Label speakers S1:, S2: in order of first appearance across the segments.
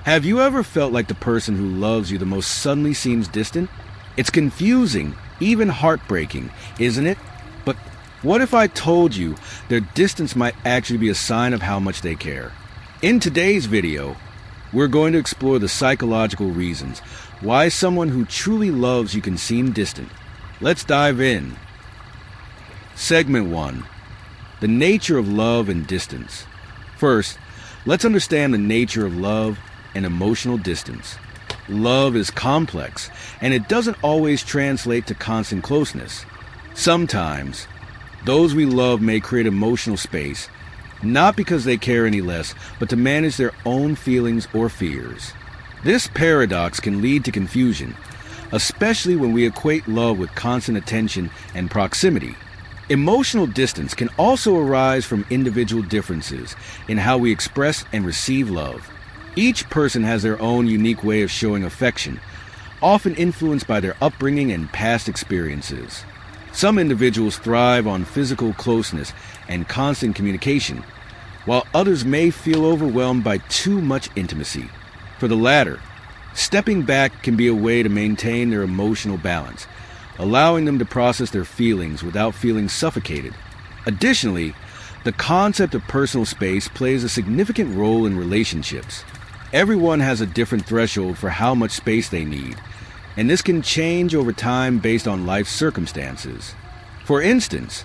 S1: Have you ever felt like the person who loves you the most suddenly seems distant? It's confusing, even heartbreaking, isn't it? But what if I told you their distance might actually be a sign of how much they care? In today's video, we're going to explore the psychological reasons why someone who truly loves you can seem distant. Let's dive in. Segment 1. The nature of love and distance. First, let's understand the nature of love and emotional distance. Love is complex, and it doesn't always translate to constant closeness. Sometimes, those we love may create emotional space, not because they care any less, but to manage their own feelings or fears. This paradox can lead to confusion, especially when we equate love with constant attention and proximity. Emotional distance can also arise from individual differences in how we express and receive love. Each person has their own unique way of showing affection, often influenced by their upbringing and past experiences. Some individuals thrive on physical closeness and constant communication, while others may feel overwhelmed by too much intimacy. For the latter, stepping back can be a way to maintain their emotional balance, allowing them to process their feelings without feeling suffocated. Additionally, the concept of personal space plays a significant role in relationships. Everyone has a different threshold for how much space they need, and this can change over time based on life circumstances. For instance,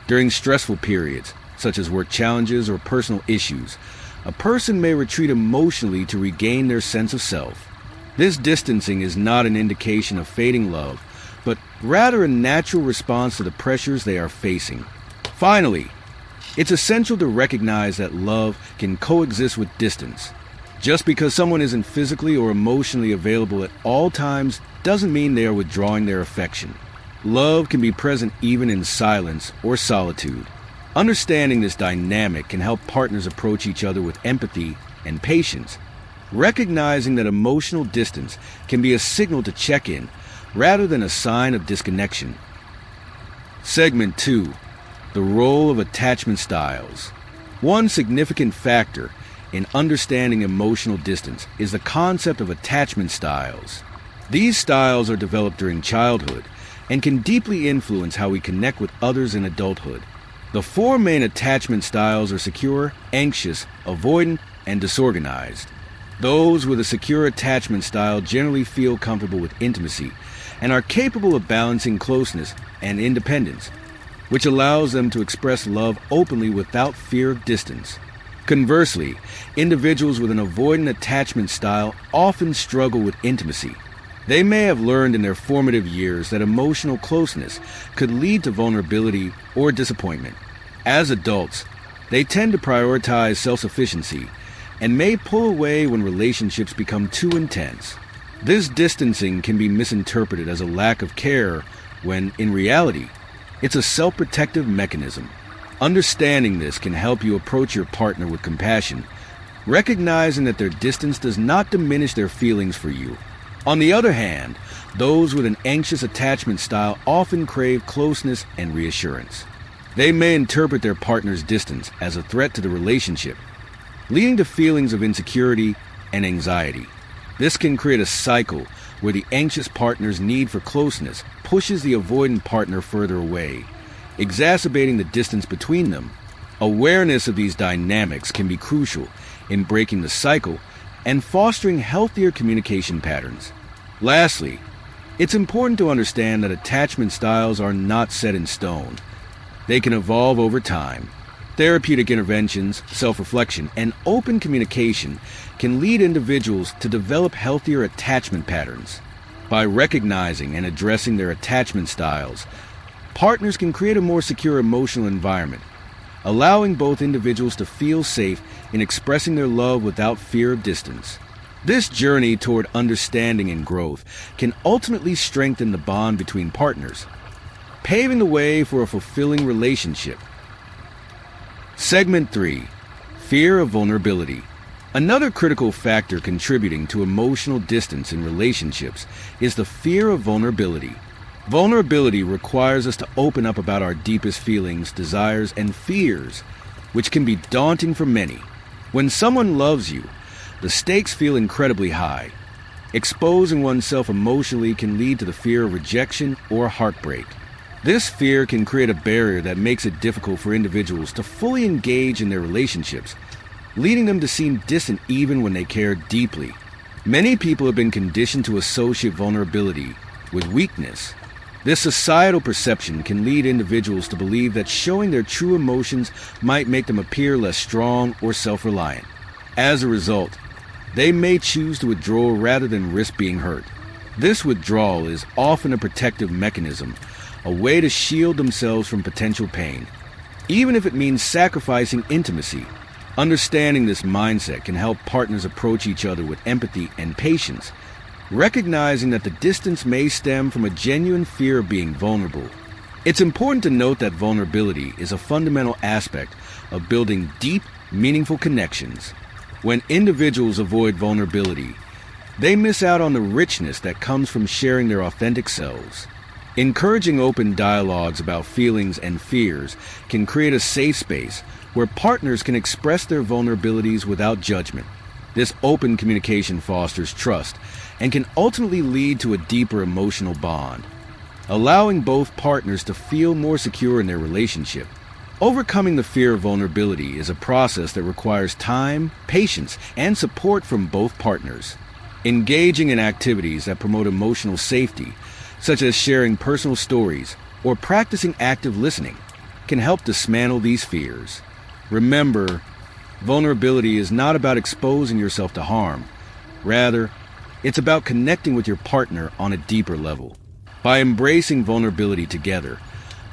S1: during stressful periods, such as work challenges or personal issues, a person may retreat emotionally to regain their sense of self. This distancing is not an indication of fading love, but rather a natural response to the pressures they are facing. Finally, it's essential to recognize that love can coexist with distance. Just because someone isn't physically or emotionally available at all times doesn't mean they are withdrawing their affection. Love can be present even in silence or solitude. Understanding this dynamic can help partners approach each other with empathy and patience, recognizing that emotional distance can be a signal to check in rather than a sign of disconnection. Segment 2. The role of attachment styles. One significant factor in understanding emotional distance is the concept of attachment styles. These styles are developed during childhood and can deeply influence how we connect with others in adulthood. The four main attachment styles are secure, anxious, avoidant, and disorganized. Those with a secure attachment style generally feel comfortable with intimacy and are capable of balancing closeness and independence, which allows them to express love openly without fear of distance. Conversely, individuals with an avoidant attachment style often struggle with intimacy. They may have learned in their formative years that emotional closeness could lead to vulnerability or disappointment. As adults, they tend to prioritize self-sufficiency and may pull away when relationships become too intense. This distancing can be misinterpreted as a lack of care when, in reality, it's a self-protective mechanism. Understanding this can help you approach your partner with compassion, recognizing that their distance does not diminish their feelings for you. On the other hand, those with an anxious attachment style often crave closeness and reassurance. They may interpret their partner's distance as a threat to the relationship, leading to feelings of insecurity and anxiety. This can create a cycle where the anxious partner's need for closeness pushes the avoidant partner further away, exacerbating the distance between them. Awareness of these dynamics can be crucial in breaking the cycle and fostering healthier communication patterns. Lastly, it's important to understand that attachment styles are not set in stone. They can evolve over time. Therapeutic interventions, self-reflection, and open communication can lead individuals to develop healthier attachment patterns. By recognizing and addressing their attachment styles, partners can create a more secure emotional environment, allowing both individuals to feel safe in expressing their love without fear of distance. This journey toward understanding and growth can ultimately strengthen the bond between partners, paving the way for a fulfilling relationship. Segment 3. Fear of vulnerability. Another critical factor contributing to emotional distance in relationships is the fear of vulnerability. Vulnerability requires us to open up about our deepest feelings, desires, and fears, which can be daunting for many. When someone loves you, the stakes feel incredibly high. Exposing oneself emotionally can lead to the fear of rejection or heartbreak. This fear can create a barrier that makes it difficult for individuals to fully engage in their relationships, leading them to seem distant even when they care deeply. Many people have been conditioned to associate vulnerability with weakness. This societal perception can lead individuals to believe that showing their true emotions might make them appear less strong or self-reliant. As a result, they may choose to withdraw rather than risk being hurt. This withdrawal is often a protective mechanism, a way to shield themselves from potential pain, even if it means sacrificing intimacy. Understanding this mindset can help partners approach each other with empathy and patience, recognizing that the distance may stem from a genuine fear of being vulnerable. It's important to note that vulnerability is a fundamental aspect of building deep, meaningful connections. When individuals avoid vulnerability, they miss out on the richness that comes from sharing their authentic selves. Encouraging open dialogues about feelings and fears can create a safe space where partners can express their vulnerabilities without judgment. This open communication fosters trust and can ultimately lead to a deeper emotional bond, allowing both partners to feel more secure in their relationship. Overcoming the fear of vulnerability is a process that requires time, patience, and support from both partners. Engaging in activities that promote emotional safety, such as sharing personal stories or practicing active listening, can help dismantle these fears. Remember, vulnerability is not about exposing yourself to harm. Rather, it's about connecting with your partner on a deeper level. By embracing vulnerability together,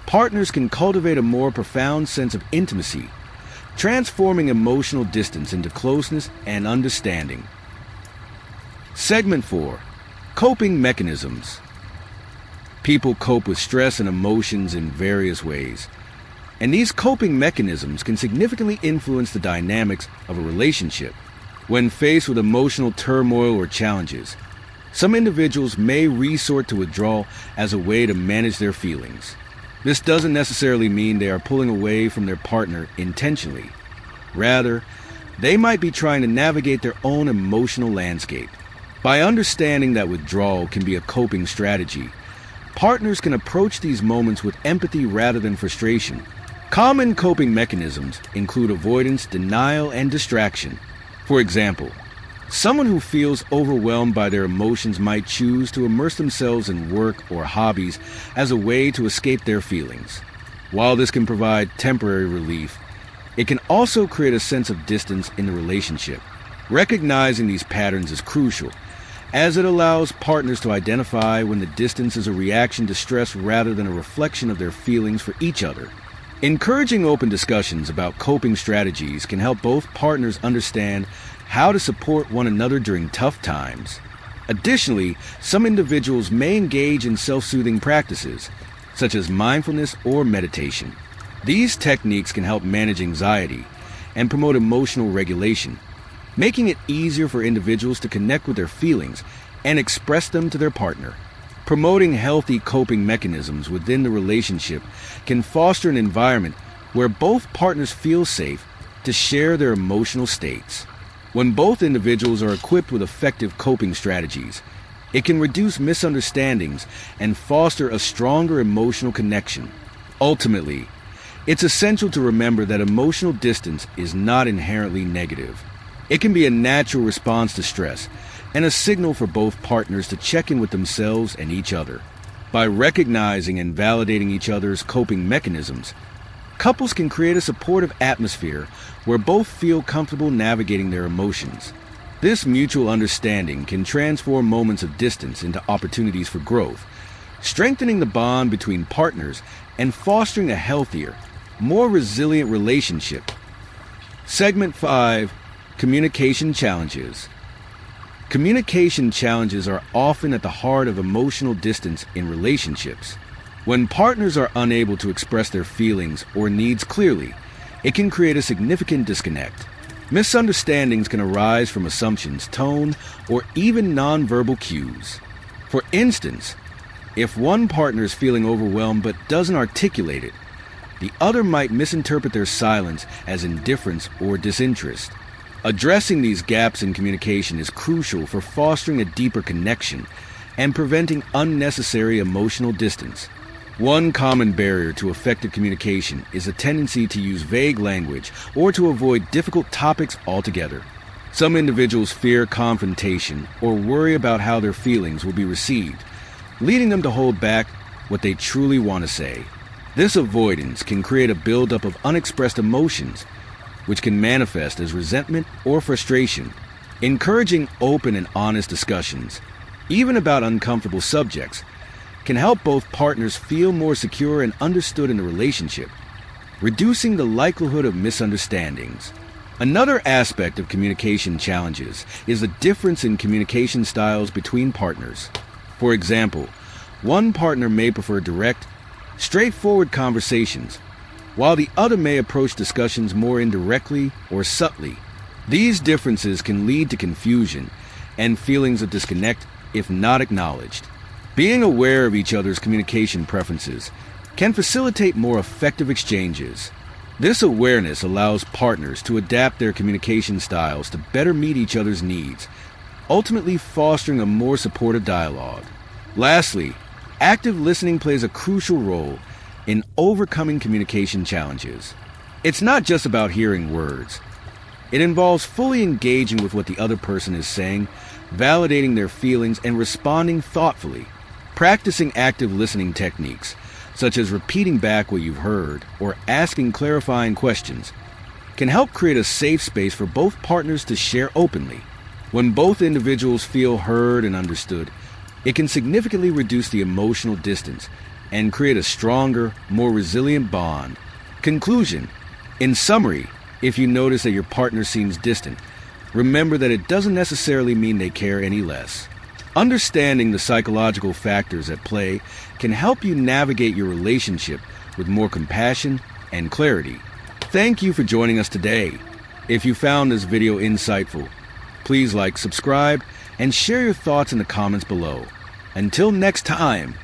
S1: partners can cultivate a more profound sense of intimacy, transforming emotional distance into closeness and understanding. Segment 4. Coping mechanisms. People cope with stress and emotions in various ways, and these coping mechanisms can significantly influence the dynamics of a relationship. When faced with emotional turmoil or challenges, some individuals may resort to withdrawal as a way to manage their feelings. This doesn't necessarily mean they are pulling away from their partner intentionally. Rather, they might be trying to navigate their own emotional landscape. By understanding that withdrawal can be a coping strategy, partners can approach these moments with empathy rather than frustration. Common coping mechanisms include avoidance, denial, and distraction. For example, someone who feels overwhelmed by their emotions might choose to immerse themselves in work or hobbies as a way to escape their feelings. While this can provide temporary relief, it can also create a sense of distance in the relationship. Recognizing these patterns is crucial, as it allows partners to identify when the distance is a reaction to stress rather than a reflection of their feelings for each other. Encouraging open discussions about coping strategies can help both partners understand how to support one another during tough times. Additionally, some individuals may engage in self-soothing practices, such as mindfulness or meditation. These techniques can help manage anxiety and promote emotional regulation, making it easier for individuals to connect with their feelings and express them to their partner. Promoting healthy coping mechanisms within the relationship can foster an environment where both partners feel safe to share their emotional states. When both individuals are equipped with effective coping strategies, it can reduce misunderstandings and foster a stronger emotional connection. Ultimately, it's essential to remember that emotional distance is not inherently negative. It can be a natural response to stress and a signal for both partners to check in with themselves and each other. By recognizing and validating each other's coping mechanisms, couples can create a supportive atmosphere where both feel comfortable navigating their emotions. This mutual understanding can transform moments of distance into opportunities for growth, strengthening the bond between partners and fostering a healthier, more resilient relationship. Segment 5. Communication challenges. Communication challenges are often at the heart of emotional distance in relationships. When partners are unable to express their feelings or needs clearly, it can create a significant disconnect. Misunderstandings can arise from assumptions, tone, or even nonverbal cues. For instance, if one partner is feeling overwhelmed but doesn't articulate it, the other might misinterpret their silence as indifference or disinterest. Addressing these gaps in communication is crucial for fostering a deeper connection and preventing unnecessary emotional distance. One common barrier to effective communication is a tendency to use vague language or to avoid difficult topics altogether. Some individuals fear confrontation or worry about how their feelings will be received, leading them to hold back what they truly want to say. This avoidance can create a buildup of unexpressed emotions, which can manifest as resentment or frustration. Encouraging open and honest discussions, even about uncomfortable subjects, can help both partners feel more secure and understood in the relationship, reducing the likelihood of misunderstandings. Another aspect of communication challenges is the difference in communication styles between partners. For example, one partner may prefer direct, straightforward conversations, while the other may approach discussions more indirectly or subtly. These differences can lead to confusion and feelings of disconnect if not acknowledged. Being aware of each other's communication preferences can facilitate more effective exchanges. This awareness allows partners to adapt their communication styles to better meet each other's needs, ultimately fostering a more supportive dialogue. Lastly, active listening plays a crucial role in overcoming communication challenges. It's not just about hearing words. It involves fully engaging with what the other person is saying, validating their feelings, and responding thoughtfully. Practicing active listening techniques, such as repeating back what you've heard or asking clarifying questions, can help create a safe space for both partners to share openly. When both individuals feel heard and understood, it can significantly reduce the emotional distance and create a stronger, more resilient bond. Conclusion: in summary, if you notice that your partner seems distant, remember that it doesn't necessarily mean they care any less. Understanding the psychological factors at play can help you navigate your relationship with more compassion and clarity. Thank you for joining us today. If you found this video insightful, please like, subscribe, and share your thoughts in the comments below. Until next time,